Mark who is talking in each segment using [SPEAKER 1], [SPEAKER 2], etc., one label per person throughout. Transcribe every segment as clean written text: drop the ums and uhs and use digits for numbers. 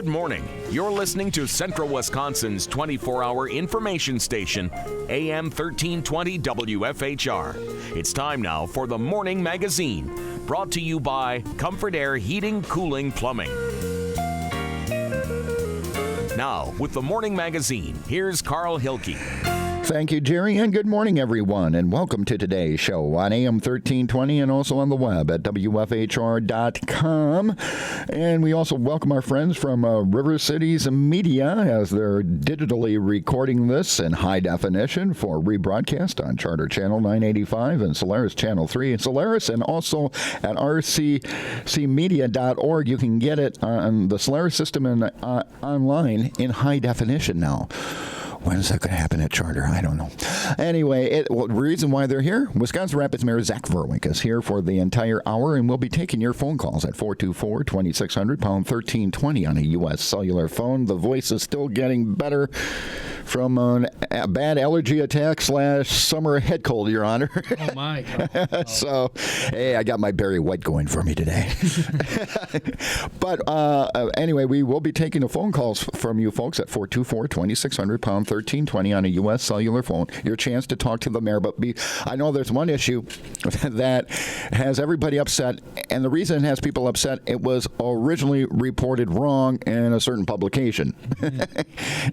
[SPEAKER 1] morning. You're listening to Central Wisconsin's 24-hour information station, AM 1320 WFHR. It's time now for the Morning Magazine, brought to you by Comfort Air Heating, Cooling, Plumbing. Now, with the Morning Magazine, here's Carl Hilke.
[SPEAKER 2] Thank you, Jerry, and good morning, everyone, and welcome to today's show on AM 1320 and also on the web at WFHR.com. And we also welcome our friends from River Cities Media as they're digitally recording this in high definition for rebroadcast on Charter Channel 985 and Solaris Channel 3 in Solaris, and also at rccmedia.org. You can get it on the Solaris system and online in high definition now. When is that going to happen at Charter? I don't know. Anyway, the reason why they're here, Wisconsin Rapids Mayor Zach Vruwink is here for the entire hour, and we'll be taking your phone calls at 424-2600, pound 1320 on a U.S. cellular phone. The voice is still getting better from a bad allergy attack / summer head cold, Your Honor.
[SPEAKER 3] Oh, my God. Oh.
[SPEAKER 2] So, hey, I got my Barry White going for me today. But anyway, we will be taking the phone calls from you folks at 424-2600, pound 1320 on a U.S. cellular phone. Your chance to talk to the mayor. But I know there's one issue that has everybody upset, and the reason it has people upset, it was originally reported wrong in a certain publication.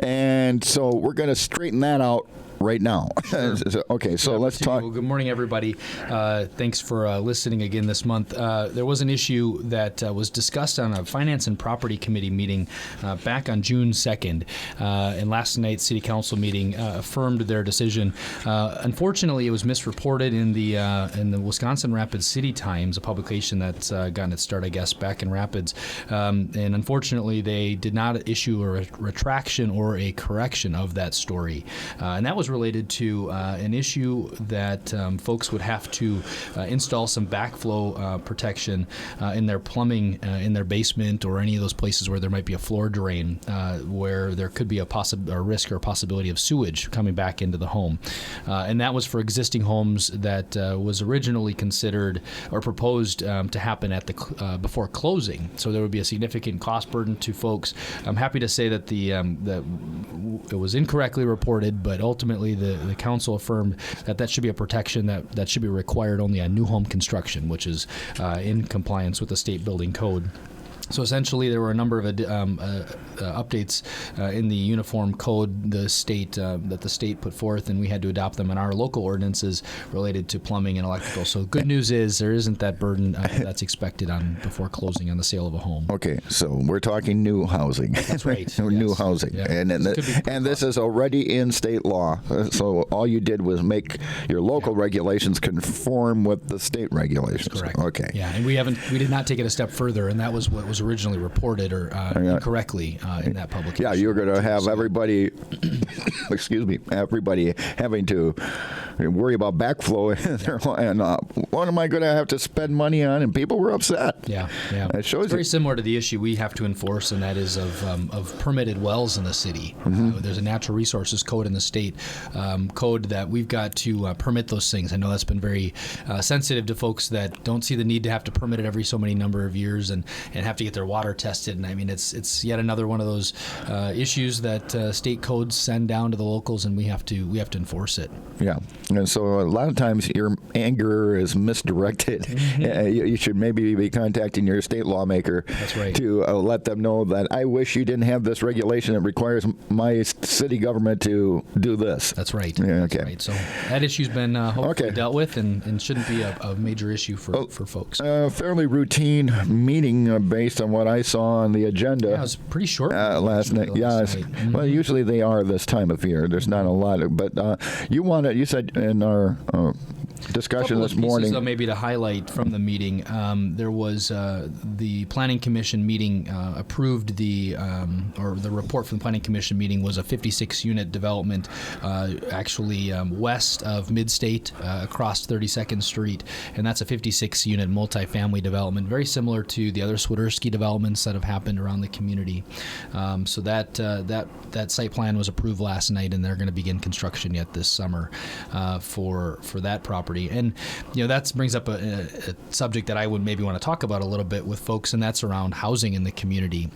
[SPEAKER 2] And so we're going to straighten that out right now.
[SPEAKER 3] Sure.
[SPEAKER 2] Okay, so let's talk.
[SPEAKER 3] Well, good morning, everybody. Thanks for listening again this month. There was an issue that was discussed on a Finance and Property Committee meeting back on June 2nd, and last night's City Council meeting affirmed their decision. Unfortunately, it was misreported in the Wisconsin Rapids City Times, a publication that's gotten its start, I guess, back in Rapids. And unfortunately, they did not issue a retraction or a correction of that story. And that was related to an issue that folks would have to install some backflow protection in their plumbing in their basement or any of those places where there might be a floor drain where there could be a risk or possibility of sewage coming back into the home. And that was for existing homes that was originally considered or proposed to happen at the before closing. So there would be a significant cost burden to folks. I'm happy to say that that it was incorrectly reported, but ultimately the council affirmed that should be a protection that should be required only on new home construction, which is in compliance with the state building code. So essentially, there were a number of updates in the uniform code that the state put forth, and we had to adopt them in our local ordinances related to plumbing and electrical. So good news is there isn't that burden that's expected before closing on the sale of a home.
[SPEAKER 2] Okay, so we're talking new housing.
[SPEAKER 3] That's right.
[SPEAKER 2] New
[SPEAKER 3] yes.
[SPEAKER 2] housing,
[SPEAKER 3] Yep.
[SPEAKER 2] and this is already in state law. So all you did was make your local regulations conform with the state regulations.
[SPEAKER 3] That's correct.
[SPEAKER 2] Okay.
[SPEAKER 3] Yeah, and we did not take it a step further, and that was what was originally reported or incorrectly in that publication.
[SPEAKER 2] Yeah, you're going to have everybody, everybody having to worry about backflow, and what am I going to have to spend money on? And people were upset.
[SPEAKER 3] Yeah.
[SPEAKER 2] It shows
[SPEAKER 3] it's very similar to the issue we have to enforce, and that is of permitted wells in the city.
[SPEAKER 2] Mm-hmm.
[SPEAKER 3] There's a natural resources code in the state code that we've got to permit those things. I know that's been very sensitive to folks that don't see the need to have to permit it every so many number of years and have to get their water tested. And I mean, it's yet another one of those issues that state codes send down to the locals, and we have to enforce it.
[SPEAKER 2] Yeah, and so a lot of times your anger is misdirected. Mm-hmm. You should maybe be contacting your state lawmaker.
[SPEAKER 3] That's right.
[SPEAKER 2] To let them know that I wish you didn't have this regulation that requires my city government to do this.
[SPEAKER 3] That's right.
[SPEAKER 2] Yeah, okay.
[SPEAKER 3] That's right. So that issue's been hopefully dealt with and shouldn't be a major issue for folks.
[SPEAKER 2] Fairly routine meeting based on what I saw on the agenda.
[SPEAKER 3] Yeah, it was pretty short
[SPEAKER 2] last night. Mm-hmm. Well, usually they are this time of year. There's not a lot of, but you said in our discussion this morning.
[SPEAKER 3] Pieces, maybe to highlight from the meeting, there was the Planning Commission meeting approved or the report from the Planning Commission meeting was a 56-unit development actually west of Midstate across 32nd Street, and that's a 56-unit multifamily development, very similar to the other Swiderski developments that have happened around the community. So that site plan was approved last night, and they're going to begin construction yet this summer for that property. property. And, that brings up a subject that I would maybe want to talk about a little bit with folks, and that's around housing in the community.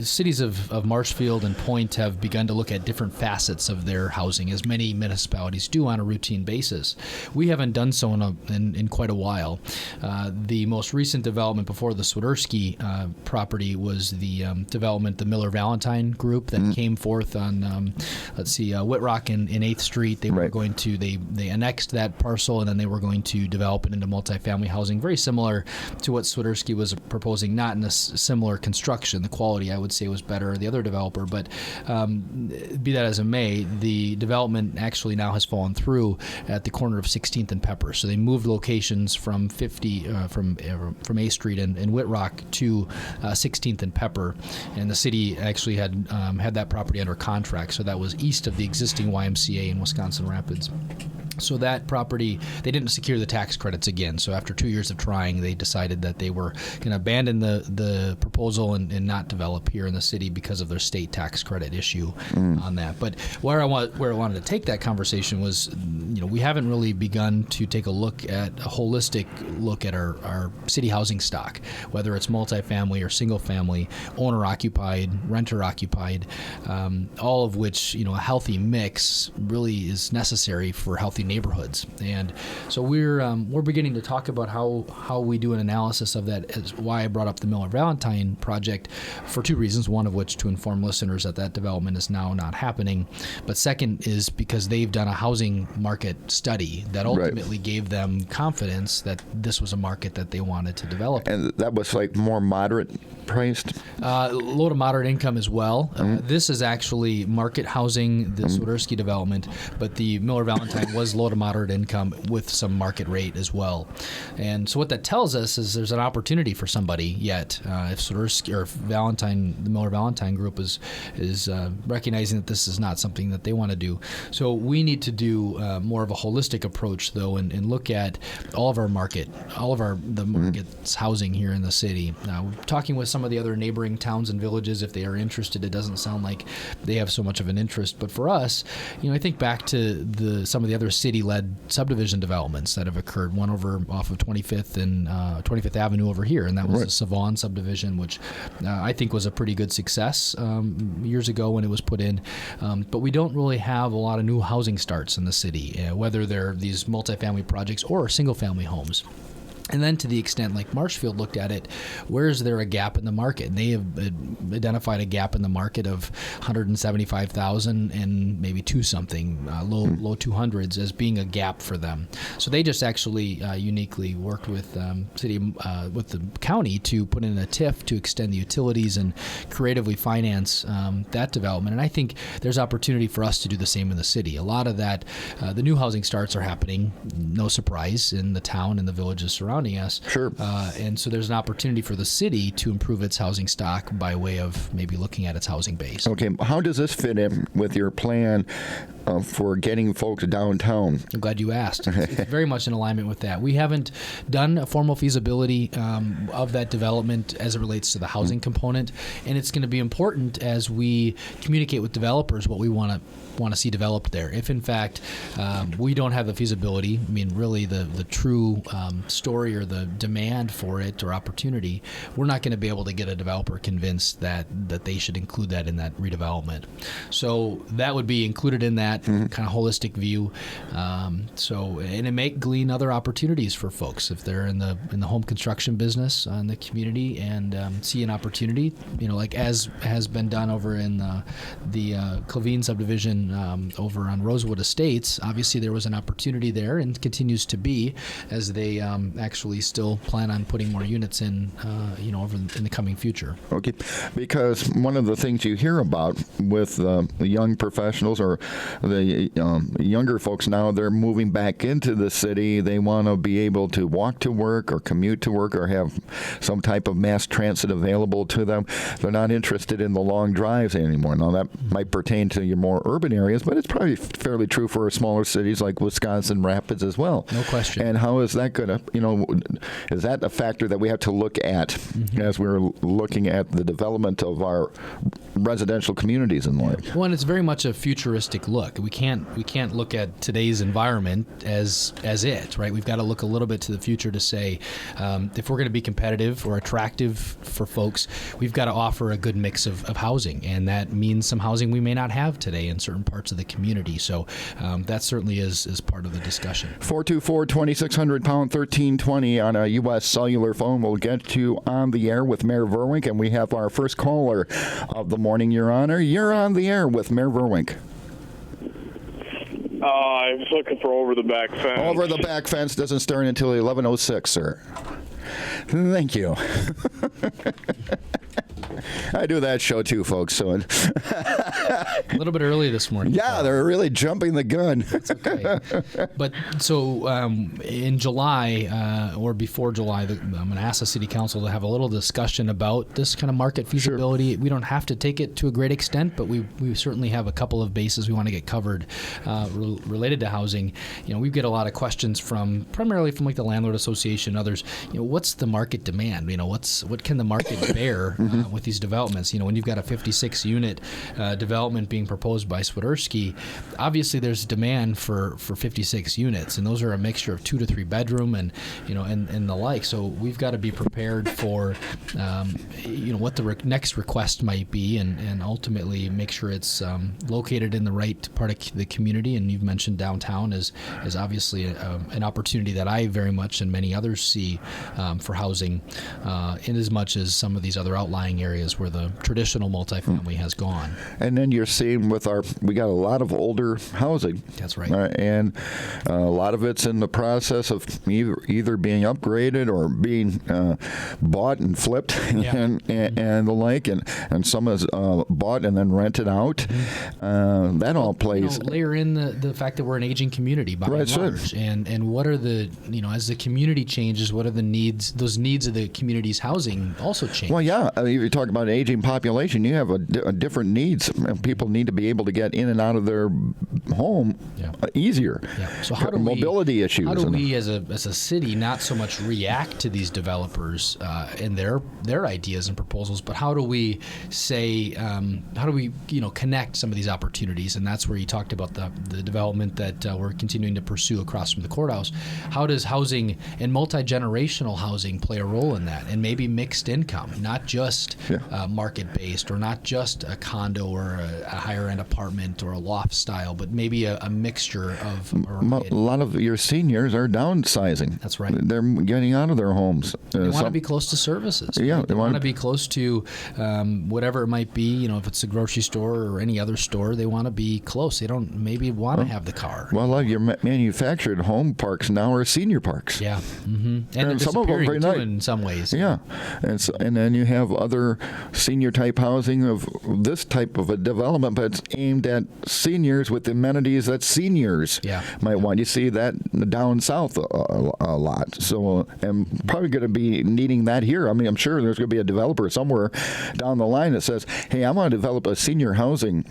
[SPEAKER 3] Cities of Marshfield and Point have begun to look at different facets of their housing, as many municipalities do on a routine basis. We haven't done so in quite a while. The most recent development before the Swiderski property was the development, the Miller-Valentine group that came forth on, Whitrock in 8th Street. They were going to, they annexed that parcel, and then they were going to develop it into multifamily housing, very similar to what Swiderski was proposing, not in a similar construction. The quality, I would say, was better, the other developer, but be that as it may, the development actually now has fallen through at the corner of 16th and Pepper. So they moved locations from 8th Street and Whitrock to 16th and Pepper, and the city actually had that property under contract. So that was east of the existing YMCA in Wisconsin Rapids. So that property, they didn't secure the tax credits again. So after 2 years of trying, they decided that they were going to abandon the proposal and not develop here in the city because of their state tax credit issue on that. But where I wanted to take that conversation was, we haven't really begun to take a holistic look at our city housing stock, whether it's multifamily or single family, owner occupied, renter occupied, all of which, a healthy mix really is necessary for healthy neighborhoods. And so we're beginning to talk about how we do an analysis of that, is why I brought up the Miller-Valentine project, for two reasons, one of which to inform listeners that development is now not happening, but second is because they've done a housing market study that ultimately gave them confidence that this was a market that they wanted to develop.
[SPEAKER 2] And that was like more moderate priced?
[SPEAKER 3] Low to moderate income as well. This is actually market housing, the Swiderski development, but the Miller-Valentine was low to moderate income with some market rate as well. And so what that tells us is there's an opportunity for somebody yet. If Swiderski or the Miller-Valentine group is recognizing that this is not something that they want to do. So we need to do more of a holistic approach, though, and look at all of the market's housing here in the city. Talking with some of the other neighboring towns and villages, if they are interested, it doesn't sound like they have so much of an interest. But for us, I think back to some of the other city-led subdivision developments that have occurred. One over off of 25th and 25th Avenue over here, and that was the Savon subdivision, which I think was a pretty good success years ago when it was put in. But we don't really have a lot of new housing starts in the city, whether they're these multifamily projects or single-family homes. And then to the extent like Marshfield looked at it, where is there a gap in the market? And they have identified a gap in the market of 175,000 and maybe low 200s as being a gap for them. So they just actually uniquely worked with with the county to put in a TIF to extend the utilities and creatively finance that development. And I think there's opportunity for us to do the same in the city. A lot of that, the new housing starts are happening, no surprise, in the town and the villages surrounding us.
[SPEAKER 2] Sure.
[SPEAKER 3] And so there's an opportunity for the city to improve its housing stock by way of maybe looking at its housing base.
[SPEAKER 2] Okay. How does this fit in with your plan for getting folks downtown?
[SPEAKER 3] I'm glad you asked. It's very much in alignment with that. We haven't done a formal feasibility of that development as it relates to the housing component, and it's going to be important as we communicate with developers what we want to see developed there. If in fact we don't have the feasibility, really the true story or the demand for it or opportunity, we're not going to be able to get a developer convinced that they should include that in that redevelopment. So that would be included in that kind of holistic view. And it may glean other opportunities for folks if they're in the home construction business in the community and see an opportunity, like as has been done over in the Clavine subdivision over on Rosewood Estates. Obviously, there was an opportunity there and continues to be as they actually still plan on putting more units in, over in the coming future.
[SPEAKER 2] Okay, because one of the things you hear about with the young professionals or the younger folks now, they're moving back into the city. They want to be able to walk to work or commute to work or have some type of mass transit available to them. They're not interested in the long drives anymore. Now, that might pertain to your more urban areas, but it's probably fairly true for smaller cities like Wisconsin Rapids as well.
[SPEAKER 3] No question.
[SPEAKER 2] And how is that going to, is that a factor that we have to look at as we're looking at the development of our residential communities in life?
[SPEAKER 3] Well, and it's very much a futuristic look. look. We can't look at today's environment as it, right? We've got to look a little bit to the future to say, if we're going to be competitive or attractive for folks, we've got to offer a good mix of housing, and that means some housing we may not have today in certain parts of the community. So that certainly is part of the discussion.
[SPEAKER 2] 424-2600 pound 1320 on a U.S. cellular phone. We'll get you on the air with Mayor Vruwink, and we have our first caller of the morning, Your Honor. You're on the air with Mayor Vruwink.
[SPEAKER 4] I was looking for Over the Back Fence.
[SPEAKER 2] Over the Back Fence doesn't start until 11:06, sir. Thank you. I do that show too, folks. So
[SPEAKER 3] a little bit early this morning.
[SPEAKER 2] Yeah, they're really jumping the gun.
[SPEAKER 3] That's okay. But so in July or before July, I'm going to ask the City Council to have a little discussion about this kind of market feasibility. Sure. We don't have to take it to a great extent, but we certainly have a couple of bases we want to get covered related to housing. We get a lot of questions primarily from like the Landlord Association and others. What's the market demand? What can the market bear with these developments? When you've got a 56-unit development being proposed by Swiderski, obviously there's demand for 56 units, and those are a mixture of 2 to 3 bedroom and the like. So we've got to be prepared for what the next request might be, and ultimately make sure it's located in the right part of the community. And you've mentioned downtown as obviously an opportunity that I very much and many others see for housing, in as much as some of these other outlying areas where the traditional multifamily has gone.
[SPEAKER 2] And then you're seeing we got a lot of older housing.
[SPEAKER 3] That's right.
[SPEAKER 2] And a lot of it's in the process of either being upgraded or being bought and flipped and the like, and some is bought and then rented out. Mm-hmm. That all plays.
[SPEAKER 3] Layer in the fact that we're an aging community by and large, and what are the as the community changes, what are the needs? Those needs of the community's housing also change.
[SPEAKER 2] Well, yeah. You talk about an aging population, you have a different needs. People need to be able to get in and out of their home easier.
[SPEAKER 3] Yeah. So how do
[SPEAKER 2] mobility issues?
[SPEAKER 3] How do we, as a city, not so much react to these developers and their ideas and proposals, but how do we say, how do we connect some of these opportunities? And that's where you talked about the development that we're continuing to pursue across from the courthouse. How does housing and multi-generational housing play a role in that? And maybe mixed income, not just market-based, or not just a condo or a higher-end apartment or a loft style, but maybe a mixture of
[SPEAKER 2] a lot of your seniors are downsizing.
[SPEAKER 3] That's right.
[SPEAKER 2] They're getting out of their homes.
[SPEAKER 3] They want to be close to services.
[SPEAKER 2] Yeah,
[SPEAKER 3] right? They want to be close to whatever it might be. If it's a grocery store or any other store, they want to be close. They don't maybe want to have the car.
[SPEAKER 2] Well, a lot of your manufactured home parks now are senior parks.
[SPEAKER 3] Yeah, and
[SPEAKER 2] some of them very
[SPEAKER 3] too, in some ways.
[SPEAKER 2] Yeah, and then you have other senior type housing of this type of a development, but it's aimed at seniors with amenities that seniors might want. You see that down south a lot. So I'm probably going to be needing that here. I mean, I'm sure there's going to be a developer somewhere down the line that says, hey, I want to develop a senior housing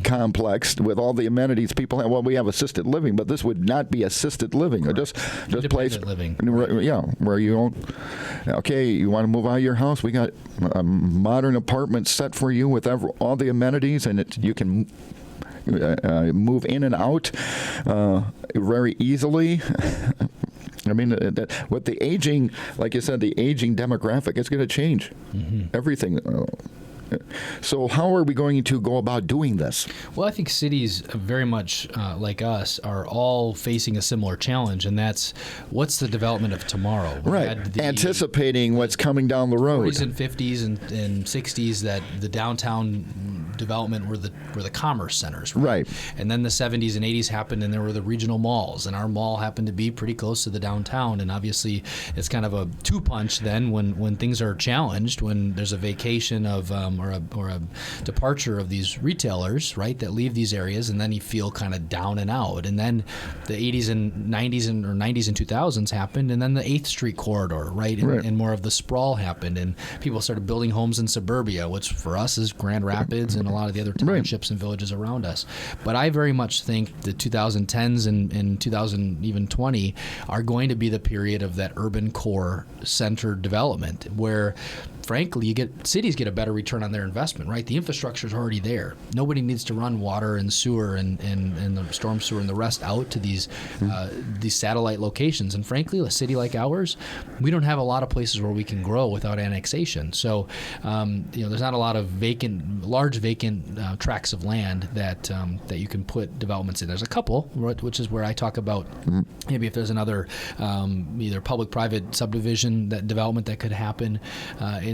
[SPEAKER 2] complex with all the amenities people have. Well, we have assisted living, but this would not be assisted living. Just place
[SPEAKER 3] living.
[SPEAKER 2] Yeah, where you don't. Okay, you want to move out of your house? We got a modern apartment set for you with all the amenities, and you can move in and out very easily. I mean, with the aging, like you said, the aging demographic, it's going to change everything. So how are we going to go about doing this?
[SPEAKER 3] Well, I think cities very much like us are all facing a similar challenge, and that's what's the development of tomorrow.
[SPEAKER 2] Right, anticipating what's coming down the road.
[SPEAKER 3] 40s and 50s and 60s that the downtown development were the commerce centers. Right. And then the 70s and 80s happened, and there were the regional malls, and our mall happened to be pretty close to the downtown. And obviously, it's kind of a two-punch then when things are challenged, when there's a vacation of or a departure of these retailers, right, that leave these areas, and then you feel kind of down and out. And then the 80s and 90s or 90s and 2000s happened, and then the 8th Street corridor, right, and more of the sprawl happened, and people started building homes in suburbia, which for us is Grand Rapids and and a lot of the other townships and villages around us. But I very much think the 2010s and 2020 are going to be the period of that urban core centered development where, frankly, cities get a better return on their investment, right? The infrastructure is already there. Nobody needs to run water and sewer and the storm sewer and the rest out to these satellite locations. And frankly, a city like ours, we don't have a lot of places where we can grow without annexation. So, there's not a lot of large vacant tracts of land that you can put developments in. There's a couple, which is where I talk about maybe if there's another either public-private subdivision development that could happen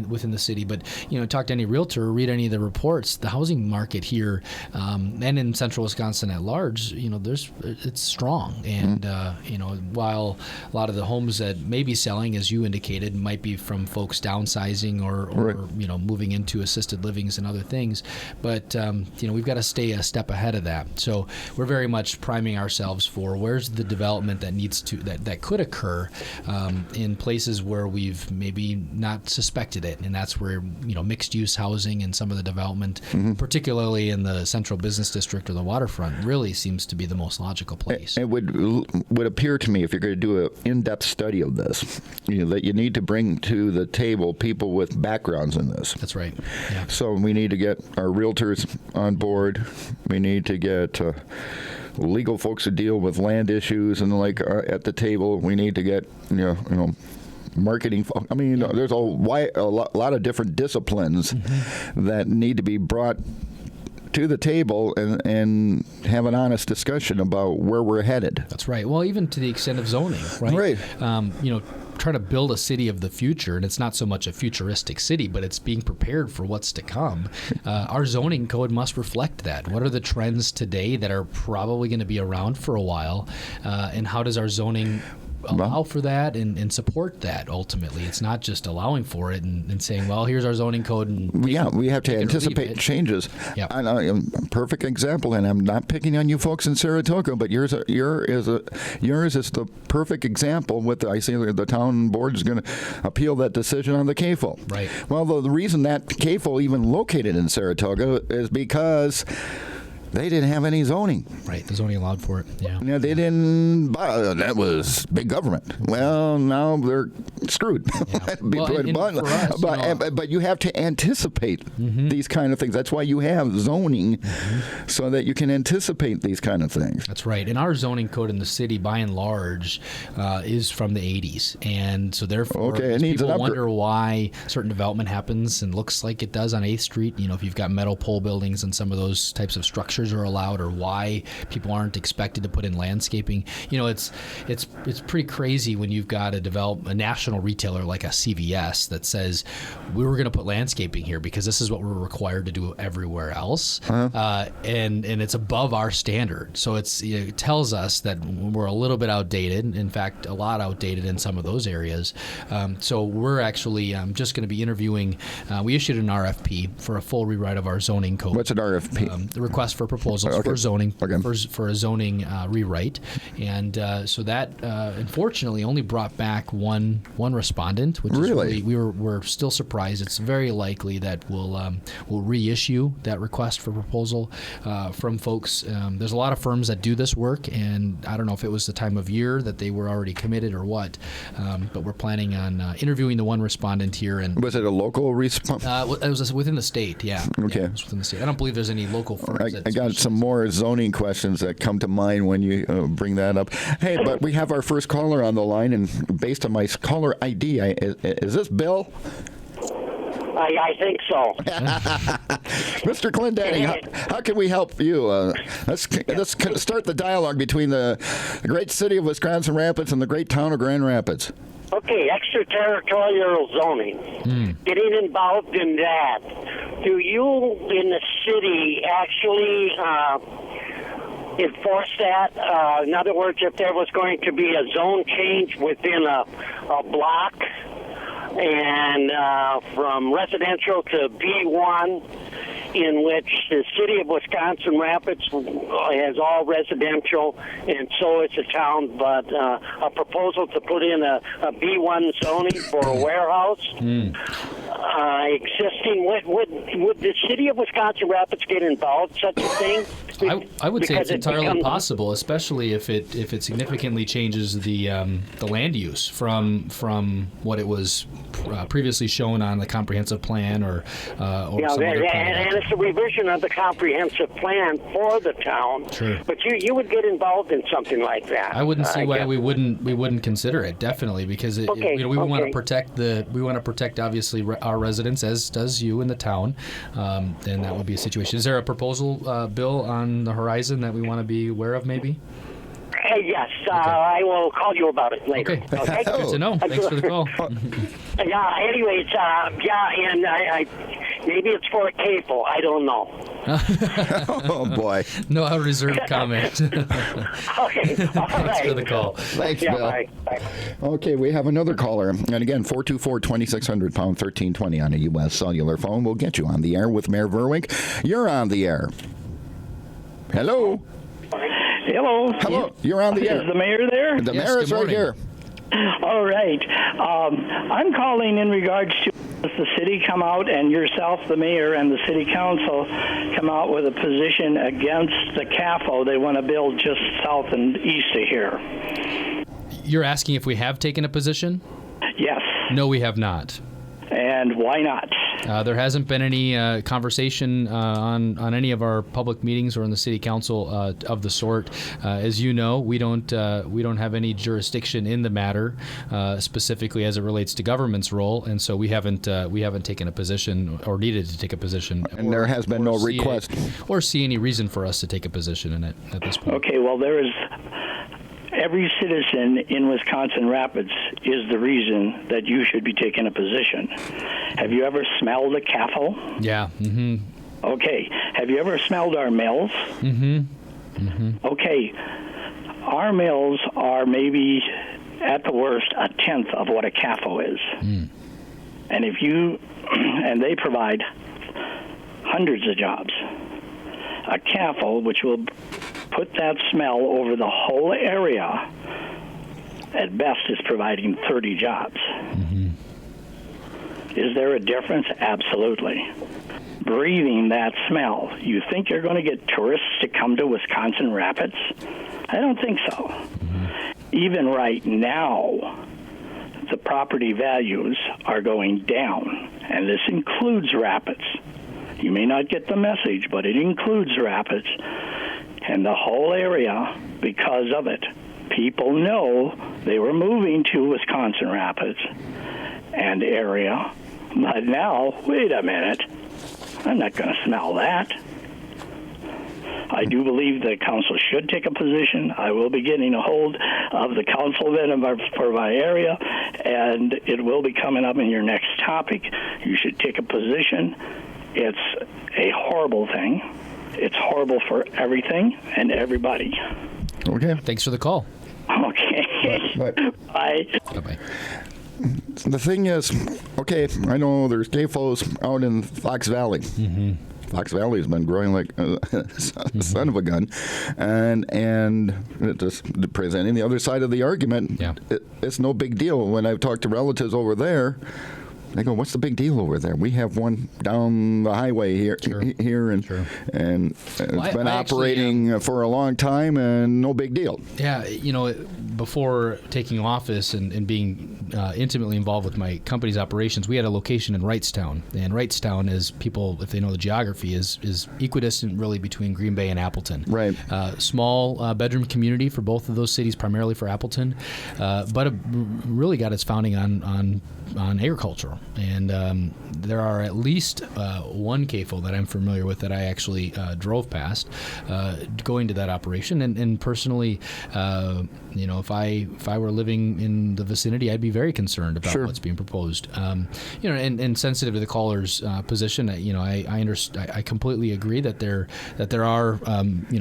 [SPEAKER 3] within the city. But talk to any realtor, read any of the reports. The housing market here and in central Wisconsin at large, it's strong. And while a lot of the homes that may be selling, as you indicated, might be from folks downsizing or moving into assisted livings and other things, but we've got to stay a step ahead of that. So we're very much priming ourselves for where's the development that could occur in places where we've maybe not suspected it, and that's where mixed use housing and some of the development, particularly in the central business district or the waterfront, really seems to be the most logical place.
[SPEAKER 2] It would appear to me, if you're going to do an in-depth study of this, that you need to bring to the table people with backgrounds in this.
[SPEAKER 3] That's right. Yeah.
[SPEAKER 2] So we need to get our realtors on board. We need to get legal folks to deal with land issues and at the table. We need to get marketing. I mean, there's a lot of different disciplines that need to be brought to the table and have an honest discussion about where we're headed.
[SPEAKER 3] That's right. Well, even to the extent of zoning, right? Right. Trying to build a city of the future, and it's not so much a futuristic city, but it's being prepared for what's to come. Our zoning code must reflect that. What are the trends today that are probably going to be around for a while, and how does our zoning allow for that and support that ultimately? It's not just allowing for it and saying, well, here's our zoning code. And we have to
[SPEAKER 2] anticipate changes.
[SPEAKER 3] Yep.
[SPEAKER 2] A perfect example, and I'm not picking on you folks in Saratoga, but yours is the perfect example. I see the town board is going to appeal that decision on the CAFO.
[SPEAKER 3] Right.
[SPEAKER 2] Well, the reason that CAFO even located in Saratoga is because they didn't have any zoning.
[SPEAKER 3] Right, the zoning allowed for it. Yeah.
[SPEAKER 2] They didn't. That was big government. Well, now they're screwed.
[SPEAKER 3] Yeah.
[SPEAKER 2] But you have to anticipate these kind of things. That's why you have zoning, so that you can anticipate these kind of things.
[SPEAKER 3] That's right. And our zoning code in the city, by and large, is from the 80s, and so therefore, people wonder why certain development happens and looks like it does on 8th Street. If you've got metal pole buildings and some of those types of structures are allowed, or why people aren't expected to put in landscaping. It's pretty crazy when you've got a national retailer like a CVS that says we were going to put landscaping here because this is what we're required to do everywhere else, and it's above our standard. So it tells us that we're a little bit outdated. In fact, a lot outdated in some of those areas. So we're actually just going to be interviewing. We issued an RFP for a full rewrite of our zoning code.
[SPEAKER 2] What's an RFP?
[SPEAKER 3] The request for proposals for zoning, for a zoning rewrite, and so that unfortunately only brought back one respondent, which
[SPEAKER 2] really?
[SPEAKER 3] is we're still surprised. It's very likely that we'll reissue that request for proposal from folks. There's a lot of firms that do this work, and I don't know if it was the time of year that they were already committed or what, but we're planning on interviewing the one respondent here. And
[SPEAKER 2] was it a local response?
[SPEAKER 3] It was within the state. Yeah.
[SPEAKER 2] Okay.
[SPEAKER 3] Yeah, it was within the state. I don't believe there's any local firms.
[SPEAKER 2] I got some more zoning questions that come to mind when you bring that up. Hey, but we have our first caller on the line, and based on my caller ID, is this Bill?
[SPEAKER 5] I think so.
[SPEAKER 2] Mr. Clendenny, how can we help you? Let's start the dialogue between the great city of Wisconsin Rapids and the great town of Grand Rapids.
[SPEAKER 5] Okay, extraterritorial zoning. Getting involved in that. Do you in the city actually enforce that? In other words, if there was going to be a zone change within a block and from residential to B1, in which the city of Wisconsin Rapids has all residential, and so is the town, but a proposal to put in a B1 zoning for a warehouse, existing. Would the city of Wisconsin Rapids get involved in such a thing?
[SPEAKER 3] I would say
[SPEAKER 5] Because
[SPEAKER 3] it's
[SPEAKER 5] it
[SPEAKER 3] entirely
[SPEAKER 5] becomes-
[SPEAKER 3] possible, especially if it significantly changes the land use from what it was previously shown on the comprehensive plan or some other plan.
[SPEAKER 5] and it's a revision of the comprehensive plan for the town.
[SPEAKER 3] Sure.
[SPEAKER 5] But you would get involved in something like that.
[SPEAKER 3] I wouldn't see why
[SPEAKER 5] guess.
[SPEAKER 3] we wouldn't consider it, definitely, because we want to protect obviously our residents, as does you in the town. Then that would be a situation. Is there a proposal, Bill, on the horizon that we want to be aware of, maybe?
[SPEAKER 5] Yes, I will call you about it later.
[SPEAKER 3] Okay.
[SPEAKER 5] Okay?
[SPEAKER 3] Good to know. Thanks for the call.
[SPEAKER 5] Yeah. Anyways, and I maybe it's for a CAFO. I don't know.
[SPEAKER 2] Oh, boy.
[SPEAKER 3] No, I'll reserve comment.
[SPEAKER 5] Okay. All
[SPEAKER 3] Thanks
[SPEAKER 5] right.
[SPEAKER 3] for the call.
[SPEAKER 2] Thanks,
[SPEAKER 5] Yeah.
[SPEAKER 2] Bill.
[SPEAKER 5] Bye.
[SPEAKER 2] Okay, we have another caller. And again, 424-2600, pound 1320 on a U.S. cellular phone. We'll get you on the air with Mayor Vruwink. You're on the air. Hello.
[SPEAKER 6] Hello.
[SPEAKER 2] Hello. You're on the air.
[SPEAKER 6] Is the mayor there?
[SPEAKER 2] The
[SPEAKER 3] Yes,
[SPEAKER 2] mayor
[SPEAKER 3] good
[SPEAKER 2] is right
[SPEAKER 3] morning.
[SPEAKER 2] here.
[SPEAKER 6] All right. I'm calling in regards to the city come out and yourself, the mayor, and the city council come out with a position against the CAFO they want to build just south and east of here.
[SPEAKER 3] You're asking if we have taken a position?
[SPEAKER 6] Yes.
[SPEAKER 3] No, we have not.
[SPEAKER 6] And why not?
[SPEAKER 3] There hasn't been any conversation on any of our public meetings or in the city council of the sort. As you know, we don't have any jurisdiction in the matter, specifically as it relates to government's role, and so we haven't taken a position or needed to take a position.
[SPEAKER 2] And there has been no request.
[SPEAKER 3] or see any reason for us to take a position in it at this point.
[SPEAKER 6] Okay, well, there is every citizen in Wisconsin Rapids is the reason that you should be taking a position. Have you ever smelled a CAFO?
[SPEAKER 3] Yeah. Mm-hmm.
[SPEAKER 6] Okay. Have you ever smelled our mills?
[SPEAKER 3] Mm-hmm. Mm-hmm.
[SPEAKER 6] Okay. Our mills are maybe, at the worst, a tenth of what a CAFO is.
[SPEAKER 3] Mm.
[SPEAKER 6] And they provide hundreds of jobs. A CAFO, which will put that smell over the whole area, at best is providing 30 jobs.
[SPEAKER 3] Mm-hmm.
[SPEAKER 6] Is there a difference? Absolutely. Breathing that smell, you think you're going to get tourists to come to Wisconsin Rapids? I don't think so.
[SPEAKER 3] Mm-hmm.
[SPEAKER 6] Even right now, the property values are going down, and this includes Rapids. You may not get the message, but it includes Rapids. And the whole area, because of it, people know they were moving to Wisconsin Rapids and area. But now, wait a minute, I'm not going to smell that. I do believe the council should take a position. I will be getting a hold of the councilman for my area, and it will be coming up in your next topic. You should take a position. It's a horrible thing. It's horrible for everything and everybody.
[SPEAKER 2] Okay.
[SPEAKER 3] Thanks for the call.
[SPEAKER 6] Okay.
[SPEAKER 2] But
[SPEAKER 6] Bye.
[SPEAKER 3] Bye-bye.
[SPEAKER 2] the thing is, okay, I know there's CAFOs out in Fox Valley. Mm-hmm. Fox Valley has been growing like a son of a gun, and just presenting the other side of the argument.
[SPEAKER 3] Yeah.
[SPEAKER 2] It's no big deal. When I've talked to relatives over there, they go, "What's the big deal over there? We have one down the highway here, and
[SPEAKER 3] Sure.
[SPEAKER 2] and it's been
[SPEAKER 3] I actually,
[SPEAKER 2] operating for a long time, and no big deal."
[SPEAKER 3] Yeah, before taking office and being intimately involved with my company's operations, we had a location in Wrightstown. And Wrightstown is, people, if they know the geography, is equidistant really between Green Bay and Appleton.
[SPEAKER 2] Right.
[SPEAKER 3] Small bedroom community for both of those cities, primarily for Appleton, but it really got its founding on agriculture. And there are at least one CAFO that I'm familiar with that I actually drove past going to that operation. And personally, if I were living in the vicinity, I'd be very concerned about what's being proposed. And sensitive to the caller's position, I completely agree that there are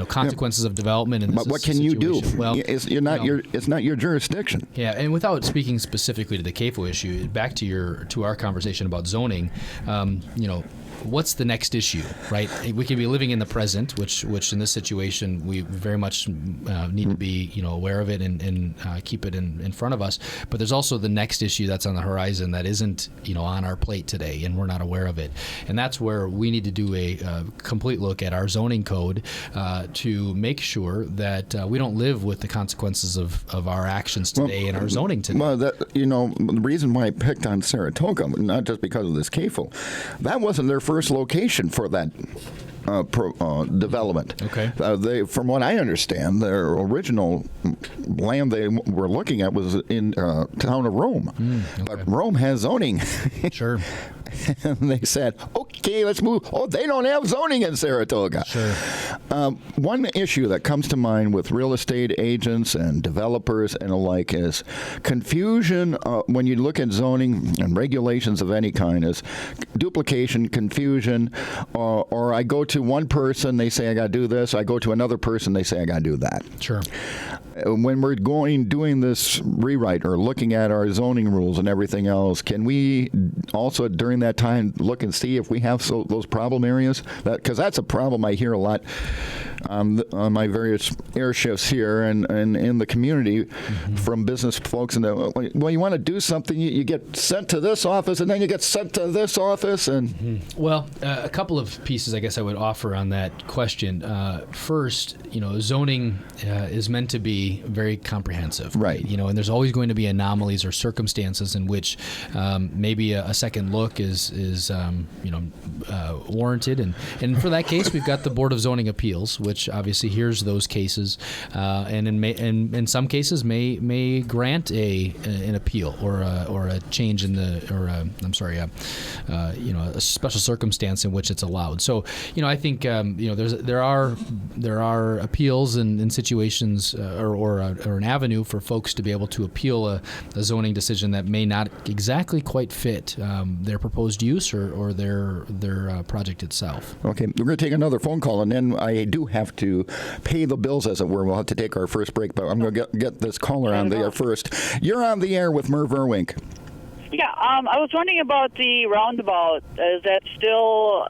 [SPEAKER 3] consequences of development. In
[SPEAKER 2] But what can you do?
[SPEAKER 3] Well,
[SPEAKER 2] it's not your jurisdiction.
[SPEAKER 3] Yeah, and without speaking specifically to the CAFO issue, back to our conversation about zoning, what's the next issue, right? We can be living in the present, which in this situation we very much need to be aware of it and keep it in front of us. But there's also the next issue that's on the horizon that isn't on our plate today, and we're not aware of it. And that's where we need to do a complete look at our zoning code to make sure that we don't live with the consequences of our actions today and our zoning today.
[SPEAKER 2] Well, the reason why I picked on Saratoga, not just because of this CAFO, that wasn't their first location for that development.
[SPEAKER 3] Okay.
[SPEAKER 2] From what I understand, their original land they were looking at was in town of Rome.
[SPEAKER 3] Okay.
[SPEAKER 2] But Rome has zoning.
[SPEAKER 3] Sure.
[SPEAKER 2] And they said, okay, let's move. Oh, they don't have zoning in Saratoga.
[SPEAKER 3] Sure.
[SPEAKER 2] One issue that comes to mind with real estate agents and developers and the like is confusion when you look at zoning and regulations of any kind is duplication, confusion, or I go to one person, they say I got to do this. I go to another person, they say I got to do that.
[SPEAKER 3] Sure.
[SPEAKER 2] When we're doing this rewrite or looking at our zoning rules and everything else, can we also during that time look and see if we have those problem areas? Because that's a problem I hear a lot on my various air shifts here and in the community from business folks. And well, you want to do something, you get sent to this office, and then you get sent to this office. And
[SPEAKER 3] Well, a couple of pieces I guess I would offer on that question. First, zoning is meant to be very comprehensive,
[SPEAKER 2] right?
[SPEAKER 3] And there's always going to be anomalies or circumstances in which maybe a second look is warranted, and for that case, we've got the Board of Zoning Appeals, which obviously hears those cases, and in some cases may grant an appeal or a change in a special circumstance in which it's allowed. So I think there are appeals in situations or an avenue for folks to be able to appeal a zoning decision that may not exactly quite fit their proposed use or their project itself.
[SPEAKER 2] Okay, we're going to take another phone call, and then I do have to pay the bills, as it were. We'll have to take our first break, but I'm going to get this caller on the air first. You're on the air with Merv Vruwink.
[SPEAKER 7] Yeah, I was wondering about the roundabout. Is that still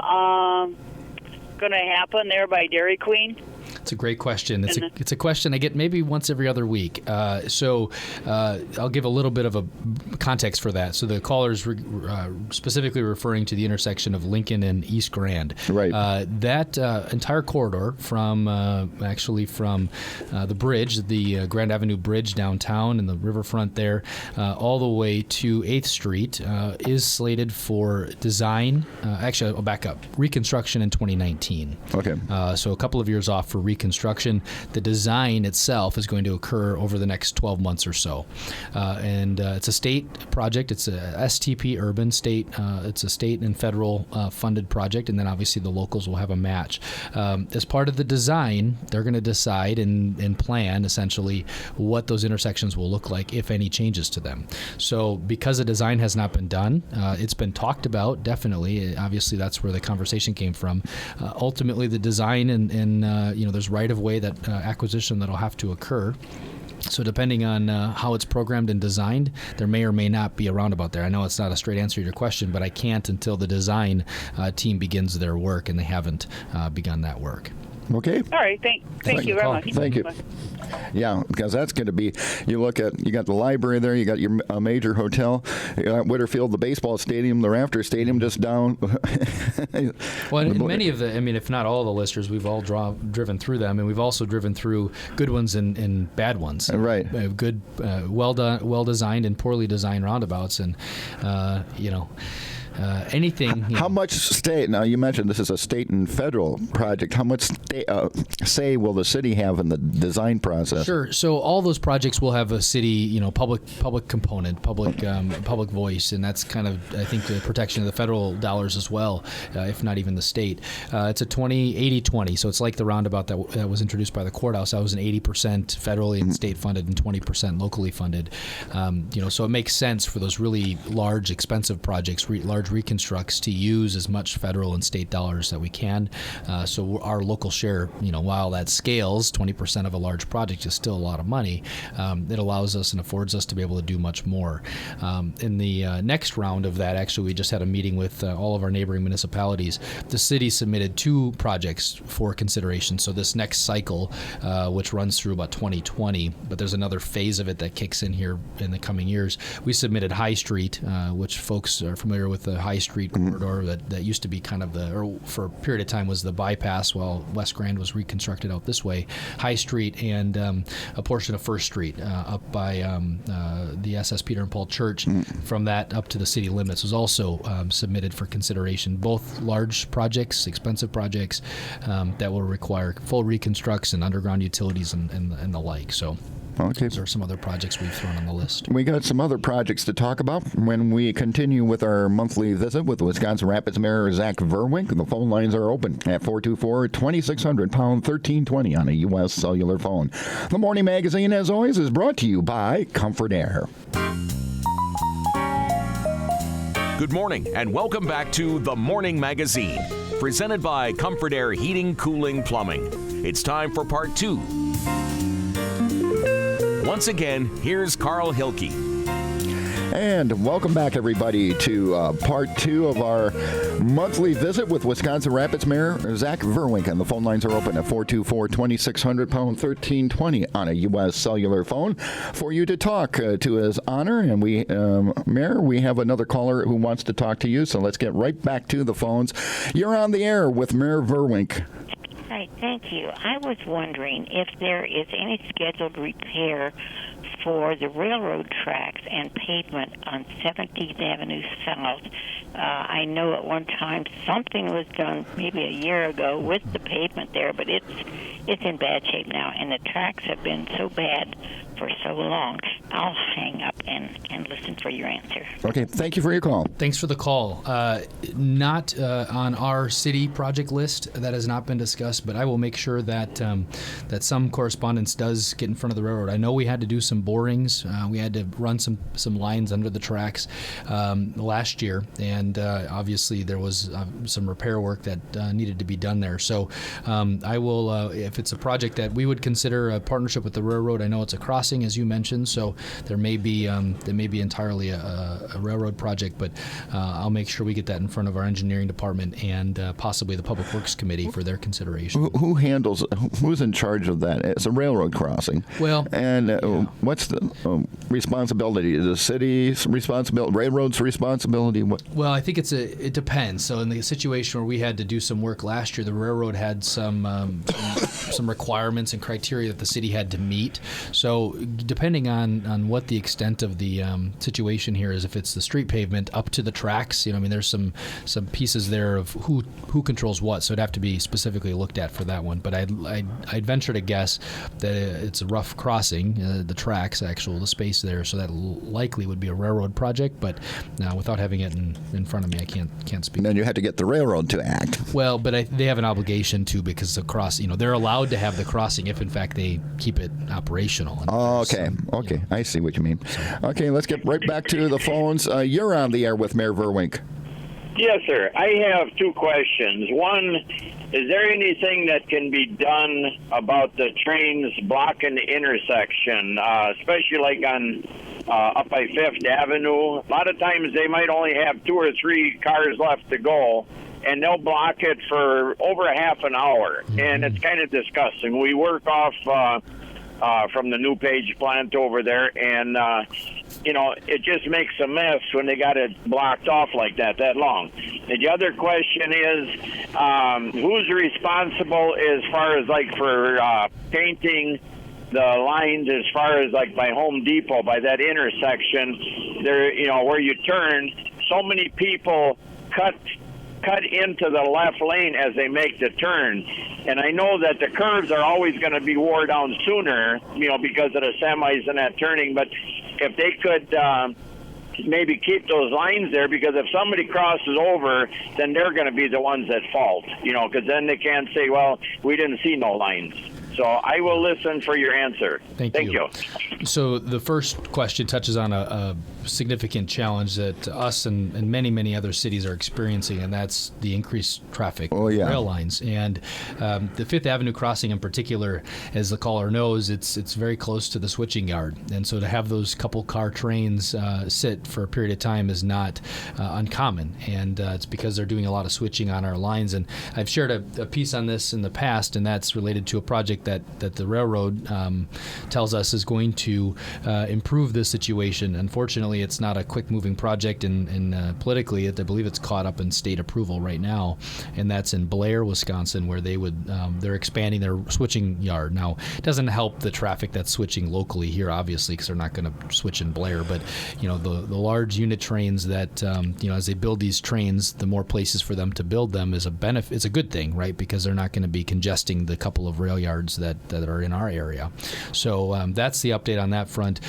[SPEAKER 7] going to happen there by Dairy Queen?
[SPEAKER 3] It's a great question. It's a question I get maybe once every other week. So I'll give a little bit of a context for that. So the caller's specifically referring to the intersection of Lincoln and East Grand.
[SPEAKER 2] Right.
[SPEAKER 3] That entire corridor from the bridge, the Grand Avenue Bridge downtown and the riverfront there, all the way to 8th Street is slated for design. Actually, I'll back up. Reconstruction in 2019.
[SPEAKER 2] Okay.
[SPEAKER 3] So a couple of years off for reconstruction. The design itself is going to occur over the next 12 months or so. And it's a state project. It's a STP urban state. It's a state and federal funded project. And then obviously the locals will have a match. As part of the design, they're going to decide and plan essentially what those intersections will look like, if any changes to them. So because the design has not been done, it's been talked about, definitely. Obviously, that's where the conversation came from. Ultimately, the design and there's right-of-way that acquisition that'll have to occur. So depending on how it's programmed and designed, there may or may not be a roundabout there. I know it's not a straight answer to your question, but I can't until the design team begins their work, and they haven't begun that work.
[SPEAKER 2] Okay.
[SPEAKER 7] All right. Thank you very much.
[SPEAKER 2] Thank you. Yeah, because that's going to be, you got the library there, you got your major hotel, you got Whitterfield, the baseball stadium, the Rafter Stadium just down.
[SPEAKER 3] Well, and many of if not all the listers, we've all driven through them, and we've also driven through good ones and bad ones.
[SPEAKER 2] Right.
[SPEAKER 3] Good, well-designed and poorly designed roundabouts, and, anything.
[SPEAKER 2] How much state? Now you mentioned this is a state and federal project. How much say will the city have in the design process?
[SPEAKER 3] Sure. So all those projects will have a city, public component, public voice, and that's kind of, I think, the protection of the federal dollars as well, if not even the state. It's a 80-20, so it's like the roundabout that was introduced by the courthouse. That was an 80% federally and state funded and 20% locally funded. So it makes sense for those really large, expensive projects, large large reconstructs to use as much federal and state dollars that we can. So our local share, while that scales, 20% of a large project is still a lot of money. It allows us and affords us to be able to do much more. In the next round of that, actually, we just had a meeting with all of our neighboring municipalities. The city submitted 2 projects for consideration. So this next cycle, which runs through about 2020, but there's another phase of it that kicks in here in the coming years. We submitted High Street, which folks are familiar with the High Street corridor that used to be kind of or for a period of time was the bypass while West Grand was reconstructed out this way. High Street and a portion of First Street up by the SS Peter and Paul Church. From that up to the city limits was also submitted for consideration. Both large projects, expensive projects that will require full reconstructs and underground utilities and the like. So
[SPEAKER 2] okay.
[SPEAKER 3] Those are some other projects we've thrown on the list.
[SPEAKER 2] We got some other projects to talk about when we continue with our monthly visit with Wisconsin Rapids Mayor Zach Vruwink. The phone lines are open at 424-2600, pound 1320 on a U.S. cellular phone. The Morning Magazine, as always, is brought to you by Comfort Air.
[SPEAKER 1] Good morning and welcome back to The Morning Magazine, presented by Comfort Air Heating, Cooling, Plumbing. It's time for part 2. Once again, here's Carl Hilke.
[SPEAKER 2] And welcome back, everybody, to part 2 of our monthly visit with Wisconsin Rapids Mayor Zach Vruwink. And the phone lines are open at 424-2600, pound 1320 on a U.S. cellular phone for you to talk to his honor. And we, Mayor, we have another caller who wants to talk to you, so let's get right back to the phones. You're on the air with Mayor Vruwink.
[SPEAKER 8] Right, thank you. I was wondering if there is any scheduled repair for the railroad tracks and pavement on 17th Avenue South. I know at one time something was done maybe a year ago with the pavement there, but it's in bad shape now, and the tracks have been so bad for so long. I'll hang up and listen for your answer.
[SPEAKER 2] Okay, thank you for your call.
[SPEAKER 3] Thanks for the call. Not on our city project list. That has not been discussed, but I will make sure that that some correspondence does get in front of the railroad. I know we had to do some borings. We had to run some lines under the tracks last year, and obviously there was some repair work that needed to be done there. So I will, if it's a project that we would consider a partnership with the railroad, I know it's a crossing, as you mentioned, so there may be entirely a railroad project, but I'll make sure we get that in front of our engineering department and possibly the Public Works Committee for their consideration.
[SPEAKER 2] Who's in charge of that? It's a railroad crossing.
[SPEAKER 3] Well,
[SPEAKER 2] and what's the responsibility? Is the city's responsibility, railroad's responsibility? What?
[SPEAKER 3] Well, I think it depends. So in the situation where we had to do some work last year, the railroad had some requirements and criteria that the city had to meet. So depending on what the extent of the situation here is, if it's the street pavement up to the tracks, there's some pieces there of who controls what, so it'd have to be specifically looked at for that one. But I'd venture to guess that it's a rough crossing, the tracks, the space there, so that likely would be a railroad project. But now, without having it in front of me, I can't speak.
[SPEAKER 2] And then you had to get the railroad to act.
[SPEAKER 3] Well, but they have an obligation to, because the crossing, they're allowed to have the crossing if in fact they keep it operational.
[SPEAKER 2] Oh, okay. I see what you mean. Okay, let's get right back to the phones. You're on the air with Mayor Vruwink.
[SPEAKER 4] Yes, sir. I have 2 questions. One, is there anything that can be done about the trains blocking the intersection, especially like on up by 5th Avenue? A lot of times they might only have 2 or 3 cars left to go, and they'll block it for over half an hour, and it's kind of disgusting. We work off from the New Page plant over there, and it just makes a mess when they got it blocked off like that long. And the other question is, who's responsible as far as for painting the lines as far as by Home Depot, by that intersection there, where you turn? So many people cut into the left lane as they make the turn. And I know that the curves are always going to be wore down sooner, because of the semis and that turning. But if they could maybe keep those lines there, because if somebody crosses over, then they're going to be the ones at fault, because then they can't say, well, we didn't see no lines. So So I will listen for your answer.
[SPEAKER 3] Thank you. So the first question touches on a significant challenge that us and many other cities are experiencing, and that's the increased traffic on rail lines. And the Fifth Avenue crossing in particular, as the caller knows, it's very close to the switching yard. And so to have those couple car trains sit for a period of time is not uncommon. And it's because they're doing a lot of switching on our lines. And I've shared a piece on this in the past, and that's related to a project that the railroad tells us is going to improve this situation. Unfortunately, it's not a quick-moving project, and politically, I believe it's caught up in state approval right now, and that's in Blair, Wisconsin, where they're expanding their switching yard. Now, it doesn't help the traffic that's switching locally here, obviously, because they're not going to switch in Blair. But the large unit trains that as they build these trains, the more places for them to build them is a benefit. It's a good thing, right? Because they're not going to be congesting the couple of rail yards that are in our area. So that's the update on that front.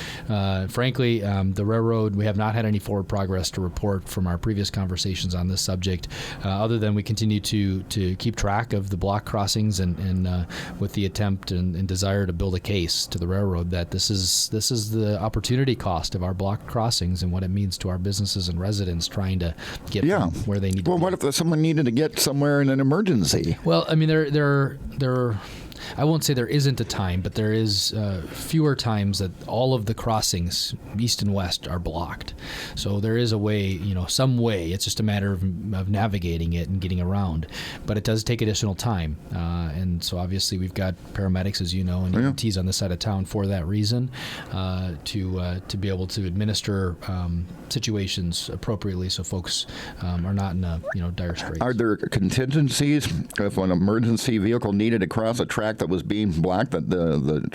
[SPEAKER 3] Frankly, the railroad, we have not had any forward progress to report from our previous conversations on this subject, other than we continue to keep track of the block crossings and with the attempt and desire to build a case to the railroad that this is the opportunity cost of our block crossings and what it means to our businesses and residents trying to get from where they need to be.
[SPEAKER 2] Well, what if someone needed to get somewhere in an emergency?
[SPEAKER 3] Well, I mean, there I won't say there isn't a time, but there is fewer times that all of the crossings, east and west, are blocked. So there is a way, some way. It's just a matter of navigating it and getting around. But it does take additional time. And so obviously we've got paramedics, as you know, and EMTs on this side of town for that reason, to be able to administer situations appropriately so folks are not in dire straits.
[SPEAKER 2] Are there contingencies if an emergency vehicle needed to cross a track that was being blocked, that the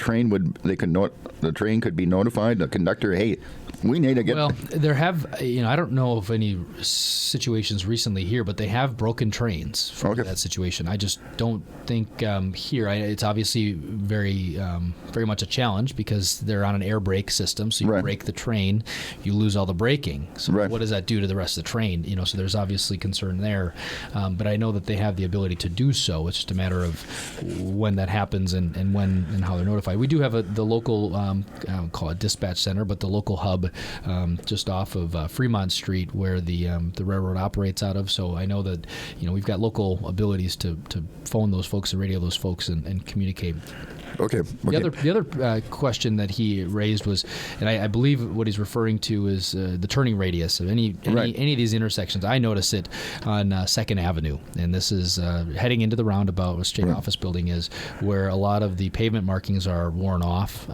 [SPEAKER 2] train could be notified, the conductor, hey, we need to get...
[SPEAKER 3] Well, there have, I don't know of any situations recently here, but they have broken trains for that situation. I just don't think here, it's obviously very much a challenge because they're on an air brake system, so you brake the train, you lose all the braking. So what does that do to the rest of the train? So there's obviously concern there, but I know that they have the ability to do so. It's just a matter of when that happens and when and how they're notified. We do have the local, I don't call it dispatch center, but the local hub just off of Fremont Street where the railroad operates out of. So I know that we've got local abilities to phone those folks and radio those folks and communicate.
[SPEAKER 2] Okay.
[SPEAKER 3] The other question that he raised was, and I believe what he's referring to is the turning radius of any of these intersections. I notice it on 2nd Avenue, and this is heading into the roundabout where State Office Building is, where a lot of the pavement markings are worn off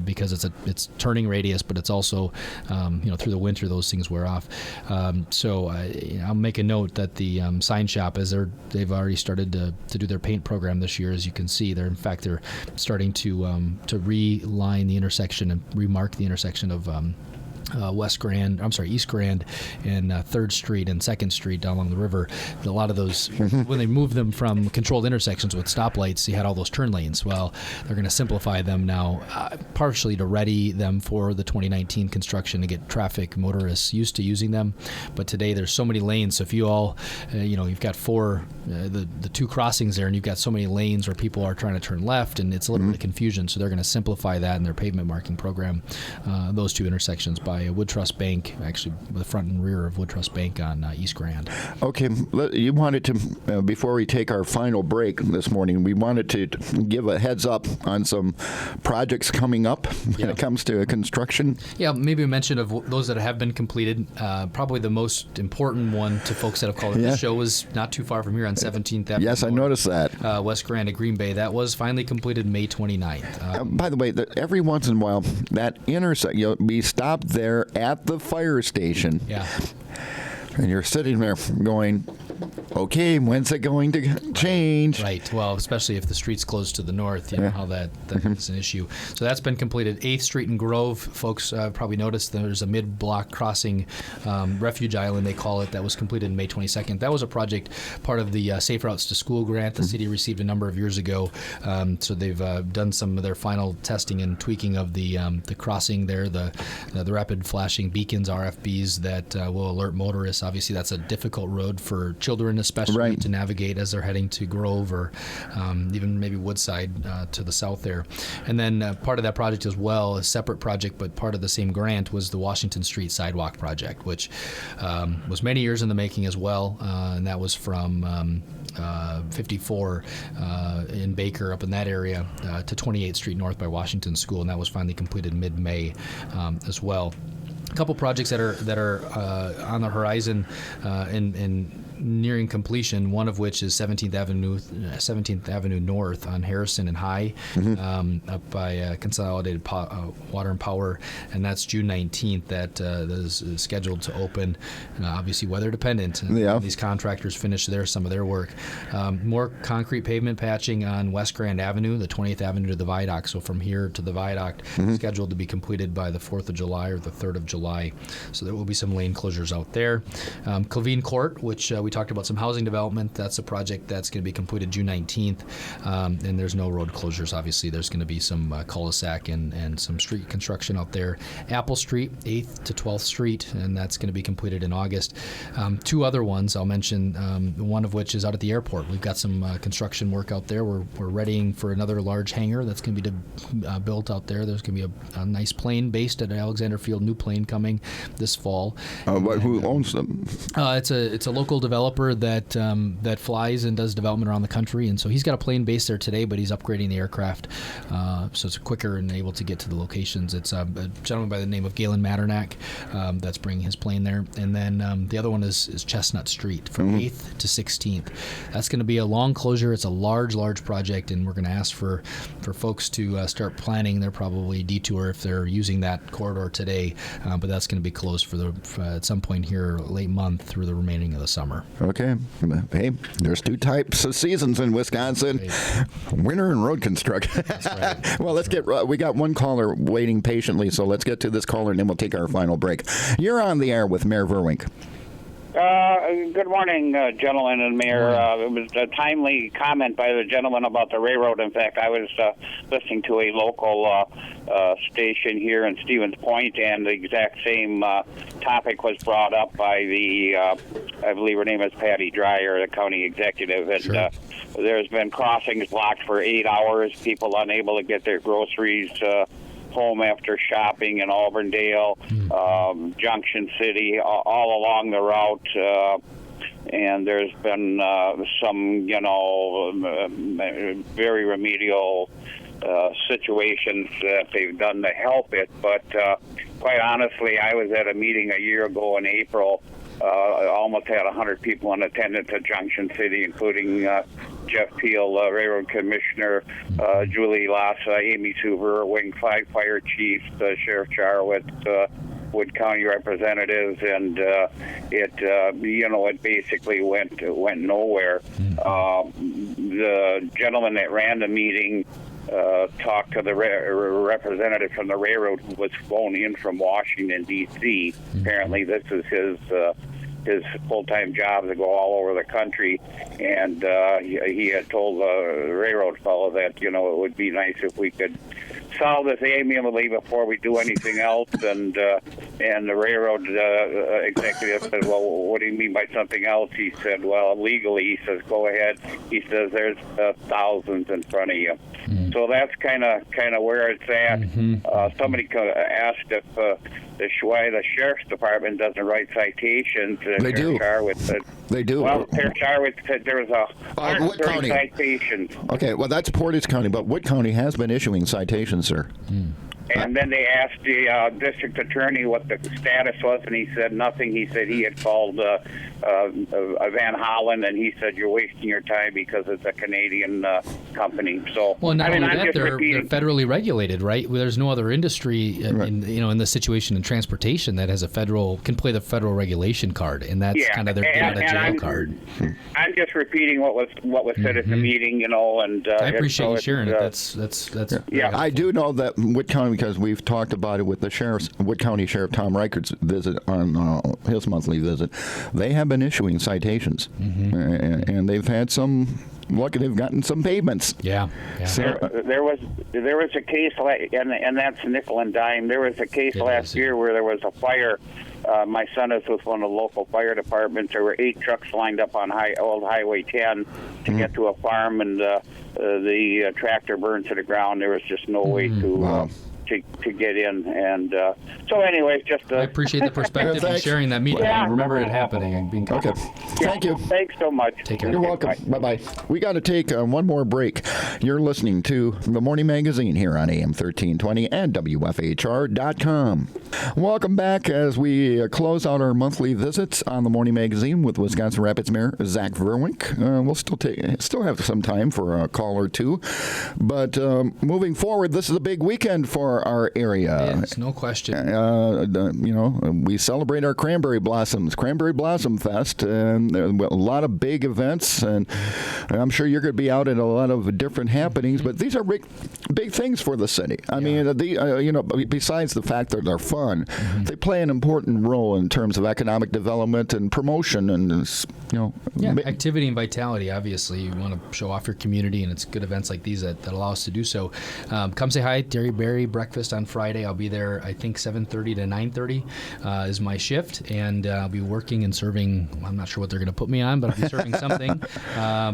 [SPEAKER 3] because it's turning radius, but it's also through the winter those things wear off. So I'll make a note that the sign shop, as they've already started to do their paint program this year, as you can see, they're starting to reline the intersection and remark the intersection of East Grand and 3rd Street and 2nd Street down along the river. A lot of those, when they move them from controlled intersections with stoplights, you had all those turn lanes. Well, they're going to simplify them now, partially to ready them for the 2019 construction to get motorists used to using them. But today there's so many lanes. So if you all, you've got the two crossings there, and you've got so many lanes where people are trying to turn left, and it's a little bit of confusion. So they're going to simplify that in their pavement marking program, those two intersections by Wood Trust Bank, actually the front and rear of Wood Trust Bank on East Grand. Okay,
[SPEAKER 2] you wanted to, before we take our final break this morning, we wanted to give a heads up on some projects coming up when it comes to construction.
[SPEAKER 3] Yeah, maybe a mention of those that have been completed. Probably the most important one to folks that have called it the show was not too far from here on 17th Avenue.
[SPEAKER 2] Yes, I noticed that.
[SPEAKER 3] West Grand at Green Bay. That was finally completed May 29th.
[SPEAKER 2] By the way, every once in a while, that intersection, we stopped there at the fire station.
[SPEAKER 3] Yeah.
[SPEAKER 2] And you're sitting there going, okay, when's it going to change?
[SPEAKER 3] Right. Well, especially if the street's closed to the north, you know how that is an issue. So that's been completed. 8th Street and Grove, folks probably noticed there's a mid-block crossing, refuge island they call it, that was completed May 22nd. That was a project, part of the Safe Routes to School grant the city received a number of years ago. So they've done some of their final testing and tweaking of the crossing there, the rapid flashing beacons, RFBs, that will alert motorists. Obviously, that's a difficult road for children especially to navigate as they're heading to Grove or even maybe Woodside to the south there. And then part of that project as well, a separate project but part of the same grant, was the Washington Street Sidewalk project, which was many years in the making as well, and that was from 54 in Baker up in that area to 28th Street North by Washington School, and that was finally completed mid-May as well. A couple projects that are on the horizon and nearing completion. One of which is 17th Avenue North on Harrison and High, up by Consolidated Water and Power, and that's June 19th. That is scheduled to open. Obviously, weather dependent. These contractors finish some of their work. More concrete pavement patching on West Grand Avenue, the 20th Avenue to the Viaduct. So from here to the Viaduct, scheduled to be completed by the 4th of July or the 3rd of July. So there will be some lane closures out there. Clavine Court, which we talked about some housing development. That's a project that's going to be completed June 19th, and there's no road closures. Obviously, there's going to be some cul-de-sac and some street construction out there. Apple Street, 8th to 12th Street, and that's going to be completed in August. Two other ones I'll mention, one of which is out at the airport. We've got some construction work out there. We're readying for another large hangar that's going to be built out there. There's going to be a nice plane based at Alexander Field, new plane coming this fall.
[SPEAKER 2] Who owns them?
[SPEAKER 3] It's a local developer that flies and does development around the country, and so he's got a plane based there today, but he's upgrading the aircraft so it's quicker and able to get to the locations. It's a gentleman by the name of Galen Matternack that's bringing his plane there, and then the other one is Chestnut Street from 8th to 16th. That's going to be a long closure. It's a large project, and we're going to ask for folks to start planning their probably detour if they're using that corridor today, but that's going to be closed for at some point here late month through the remaining of the summer.
[SPEAKER 2] Okay. Hey, there's two types of seasons in Wisconsin: winter and road construction.
[SPEAKER 3] That's right.
[SPEAKER 2] Well, we got one caller waiting patiently, so let's get to this caller and then we'll take our final break. You're on the air with Mayor Vruwink.
[SPEAKER 9] Good morning, gentlemen and Mayor. It was a timely comment by the gentleman about the railroad. In fact, I was listening to a local station here in Stevens Point, and the exact same topic was brought up by I believe her name is Patty Dreyer, the county executive. And there's been crossings blocked for 8 hours, people unable to get their groceries home after shopping in Auburndale, Junction City, all along the route. And there's been some, very remedial situations that they've done to help it. But quite honestly, I was at a meeting a year ago in April. I almost had 100 people in attendance at Junction City, including Jeff Peel, Railroad Commissioner, Julie Lassa, Amy Vruwink, 5 fire chiefs, Sheriff Charwitz, Wood County representatives, and it basically went nowhere. The gentleman that ran the meeting talked to the representative from the railroad who was flown in from Washington, D.C. Apparently this is his full-time job to go all over the country, and he had told the railroad fellow that, it would be nice if we could solve this amiably before we do anything else, and the railroad executive said, well, what do you mean by something else? He said, well, legally, he says, go ahead. He says, there's thousands in front of you. So that's kind of where it's at. Somebody asked if why the sheriff's department doesn't write citations.
[SPEAKER 2] They do. They do.
[SPEAKER 9] Well, Sheriff Charwitz said there was 130 citations.
[SPEAKER 2] Okay, well, that's Portage County, but Wood County has been issuing citations, sir.
[SPEAKER 9] And then they asked the district attorney what the status was, and he said nothing. He said he had called Van Hollen, and he said, you're wasting your time because it's a Canadian company. So,
[SPEAKER 3] well, not only that, they're federally regulated, right? There's no other industry in the situation in transportation that has can play the federal regulation card, and that's kind of their get out of jail card.
[SPEAKER 9] I'm just repeating what was said at the meeting, and
[SPEAKER 3] I appreciate you sharing it. That's
[SPEAKER 2] I do know that Wood County, because we've talked about it with the Wood County Sheriff Tom Reichert's visit on his monthly visit. They have been issuing citations, and they've had some. Look, they've gotten some payments.
[SPEAKER 3] Yeah.
[SPEAKER 9] So, there was a case, and that's nickel and dime. There was a case last year where there was a fire My son is with one of the local fire departments. There were 8 trucks lined up on old Highway 10 to get to a farm, and the tractor burned to the ground. There was just no way to get in, and so anyway, just
[SPEAKER 3] I appreciate the perspective and sharing that meeting. I remember it happening and being
[SPEAKER 2] okay. Thank you.
[SPEAKER 9] Thanks so much.
[SPEAKER 3] Take care.
[SPEAKER 2] You're welcome. Bye-bye. We got to take one more break. You're listening to The Morning Magazine here on AM 1320 and WFHR.com. Welcome back as we close out our monthly visits on The Morning Magazine with Wisconsin Rapids Mayor Zach Vruwink. We'll still have some time for a call or two, but moving forward, this is a big weekend for our area.
[SPEAKER 3] Yes, no question.
[SPEAKER 2] We celebrate our Cranberry Blossom Fest, and a lot of big events, and I'm sure you're going to be out at a lot of different happenings, but these are big things for the city. I mean, besides the fact that they're fun, they play an important role in terms of economic development and promotion, and
[SPEAKER 3] activity and vitality. Obviously, you want to show off your community, and it's good events like these that allow us to do so. Come say hi, Dairy Berry breakfast on Friday. I'll be there, I think 7:30 to 9:30 is my shift, and I'll be working and serving. I'm not sure what they're going to put me on, but I'll be serving something.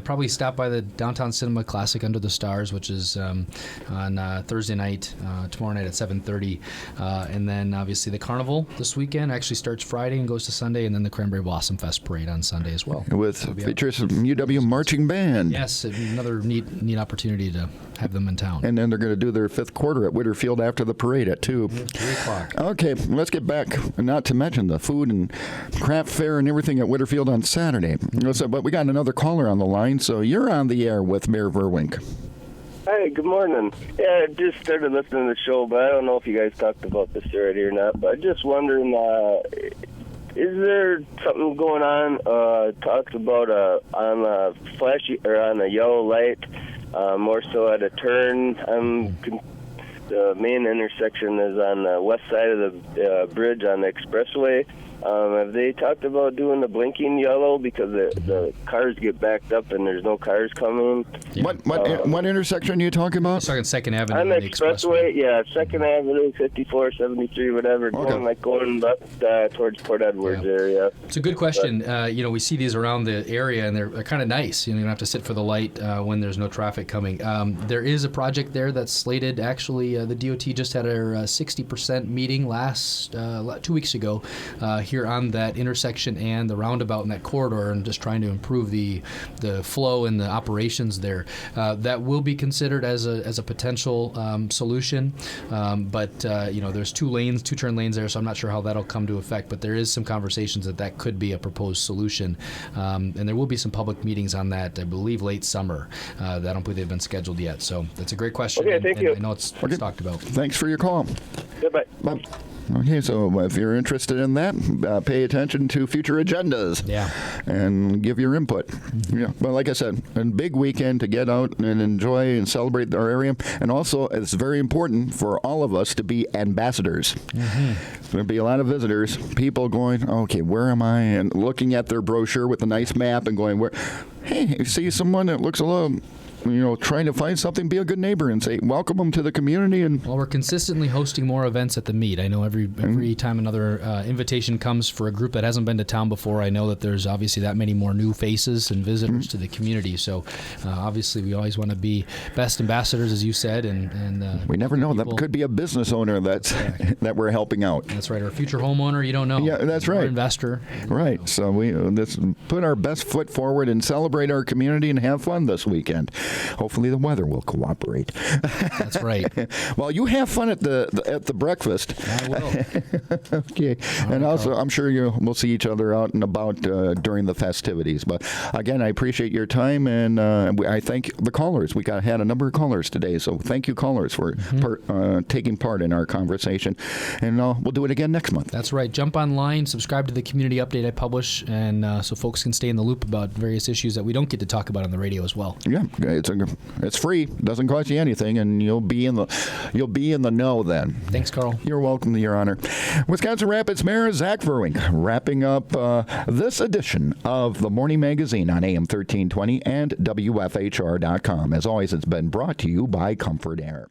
[SPEAKER 3] Probably stop by the Downtown Cinema Classic Under the Stars, which is on Thursday night, tomorrow night at 7:30, and then obviously the carnival this weekend actually starts Friday and goes to Sunday, and then the Cranberry Blossom Fest parade on Sunday as well.
[SPEAKER 2] With features of UW marching band.
[SPEAKER 3] Yes, another neat opportunity to have them in town.
[SPEAKER 2] And then they're going to do their 5th quarter at Whitterfield after the parade at 2.
[SPEAKER 3] 3 o'clock.
[SPEAKER 2] Okay, let's get back, not to mention the food and craft fair and everything at Whitterfield on Saturday. But we got another caller on the line, so you're on the air with Mayor Vruwink.
[SPEAKER 10] Hi, good morning. Yeah, I just started listening to the show, but I don't know if you guys talked about this already or not, but I'm just wondering, is there something going on, talks about on a flashy or on a yellow light, more so at a turn? The main intersection is on the west side of the bridge on the expressway. Have they talked about doing the blinking yellow because the cars get backed up and there's no cars coming?
[SPEAKER 2] Yeah. What intersection are you talking about?
[SPEAKER 3] Talking 2nd Avenue.
[SPEAKER 10] On the expressway, yeah, 2nd Avenue, 54, 73, whatever, going left towards Port Edwards area.
[SPEAKER 3] It's a good question. We see these around the area, and they're kind of nice. You don't have to sit for the light when there's no traffic coming. There is a project there that's slated. Actually, the DOT just had our 60% meeting 2 weeks ago here on that intersection and the roundabout in that corridor, and just trying to improve the flow and the operations there. That will be considered as a potential solution, but there's 2 turn lanes there, so I'm not sure how that'll come to effect, but there is some conversations that could be a proposed solution, and there will be some public meetings on that, I believe, late summer. I don't believe they've been scheduled yet, so that's a great question.
[SPEAKER 10] Okay, thank you.
[SPEAKER 3] I know it's talked about.
[SPEAKER 2] Thanks for your call.
[SPEAKER 10] Goodbye.
[SPEAKER 2] Bye. Okay, so if you're interested in that, pay attention to future agendas.
[SPEAKER 3] Yeah.
[SPEAKER 2] And give your input. Yeah. But like I said, a big weekend to get out and enjoy and celebrate our area. And also, it's very important for all of us to be ambassadors. There'll be a lot of visitors, people going, okay, where am I? And looking at their brochure with a nice map and going, hey, you see someone that looks a little... trying to find something, be a good neighbor and say, welcome them to the community. And
[SPEAKER 3] well, we're consistently hosting more events at the meet. I know every time another invitation comes for a group that hasn't been to town before, I know that there's obviously that many more new faces and visitors to the community. So obviously we always want to be best ambassadors, as you said. And
[SPEAKER 2] we never know. That could be a business owner that we're helping out.
[SPEAKER 3] That's right. Or a future homeowner, you don't know.
[SPEAKER 2] Yeah, that's right.
[SPEAKER 3] Or investor.
[SPEAKER 2] Right. So let's put our best foot forward and celebrate our community and have fun this weekend. Hopefully the weather will cooperate.
[SPEAKER 3] That's right.
[SPEAKER 2] Well, you have fun at the breakfast.
[SPEAKER 3] I will.
[SPEAKER 2] Okay. And also, I'm sure we'll see each other out and about during the festivities. But again, I appreciate your time, and I thank the callers. We had a number of callers today, so thank you, callers, for taking part in our conversation. And we'll do it again next month.
[SPEAKER 3] That's right. Jump online, subscribe to the community update I publish, and so folks can stay in the loop about various issues that we don't get to talk about on the radio as well.
[SPEAKER 2] Yeah, it's free. Doesn't cost you anything, and you'll be in the know then.
[SPEAKER 3] Thanks, Carl.
[SPEAKER 2] You're welcome, Your Honor. Wisconsin Rapids Mayor Zach Vruwink wrapping up this edition of the Morning Magazine on AM 1320 and WFHR.com. As always, it's been brought to you by Comfort Air.